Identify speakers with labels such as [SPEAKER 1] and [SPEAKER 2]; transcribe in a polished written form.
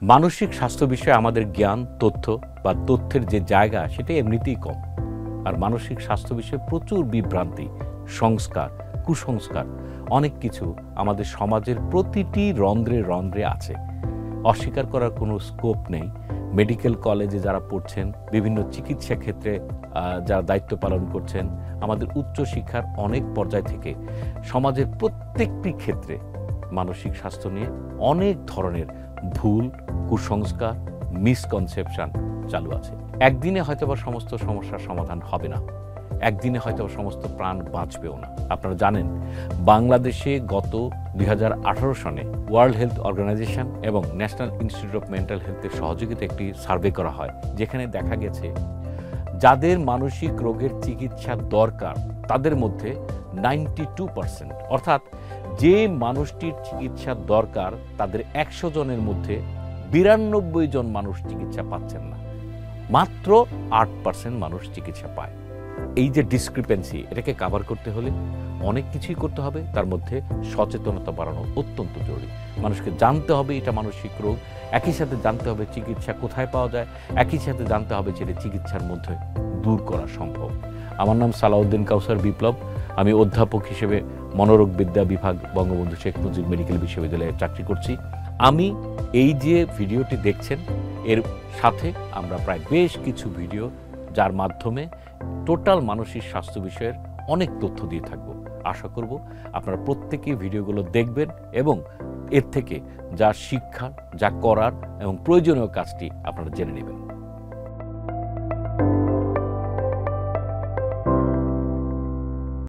[SPEAKER 1] মানসিক স্বাস্থ্য বিষয়ে আমাদের জ্ঞান তথ্য বা তথ্যের যে জায়গা সেটা এমনিতেই কম। আর মানসিক স্বাস্থ্য বিষয়ে প্রচুর বিভ্রান্তি, সংস্কার, কুসংস্কার অনেক কিছু আমাদের সমাজের প্রতিটি রন্ধ্রে রন্ধ্রে আছে। অস্বীকার করার কোনো স্কোপ নেই। মেডিকেল কলেজে যারা পড়ছেন, বিভিন্ন চিকিৎসা ক্ষেত্রে যারা দায়িত্ব পালন করছেন, আমাদের উচ্চশিক্ষার অনেক পর্যায় থেকে সমাজের প্রত্যেকটি ক্ষেত্রে মানসিক স্বাস্থ্য নিয়ে অনেক ধরনের ভুল, কুসংস্কার, মিসকনসেপশন চালু আছে। একদিনে হয়তোবা সমস্ত সমস্যার সমাধান হবে না, একদিনে হয়তো সমস্ত প্রাণ বাঁচবেও না। আপনারা জানেন, বাংলাদেশে গত 2018 সনে ওয়ার্ল্ড হেলথ অর্গানাইজেশন এবং ন্যাশনাল ইনস্টিটিউট অফ মেন্টাল হেলথের সহযোগিতায় একটি সার্ভে করা হয়, যেখানে দেখা গেছে যাদের মানসিক রোগের চিকিৎসা দরকার তাদের মধ্যে 92%, অর্থাৎ যে মানুষটির চিকিৎসা দরকার তাদের 100 জনের মধ্যে 92 জন মানুষ চিকিৎসা পাচ্ছেন না, মাত্র 8% মানুষ চিকিৎসা পায়। এই যে ডিসক্রিপেন্সি, এটাকে কাভার করতে হলে অনেক কিছুই করতে হবে। তার মধ্যে সচেতনতা বাড়ানো অত্যন্ত জরুরি। মানুষকে জানতে হবে এটা মানসিক রোগ, একই সাথে জানতে হবে চিকিৎসা কোথায় পাওয়া যায়, একই সাথে জানতে হবে যেটা চিকিৎসার মধ্যে দূর করা সম্ভব। আমার নাম সালাউদ্দিন কাউসার বিপ্লব। আমি অধ্যাপক হিসেবে মনোরোগবিদ্যা বিভাগ, বঙ্গবন্ধু শেখ মুজিব মেডিকেল বিশ্ববিদ্যালয়ে চাকরি করছি। আমি এই যে ভিডিওটি দেখছেন, এর সাথে আমরা প্রায় বেশ কিছু ভিডিও, যার মাধ্যমে টোটাল মানসিক স্বাস্থ্য বিষয়ের অনেক তথ্য দিয়ে থাকব। আশা করব আপনারা প্রত্যেকেই ভিডিওগুলো দেখবেন এবং এর থেকে যা শিক্ষা, যা করার এবং প্রয়োজনীয় কাজটি আপনারা জেনে নেবেন।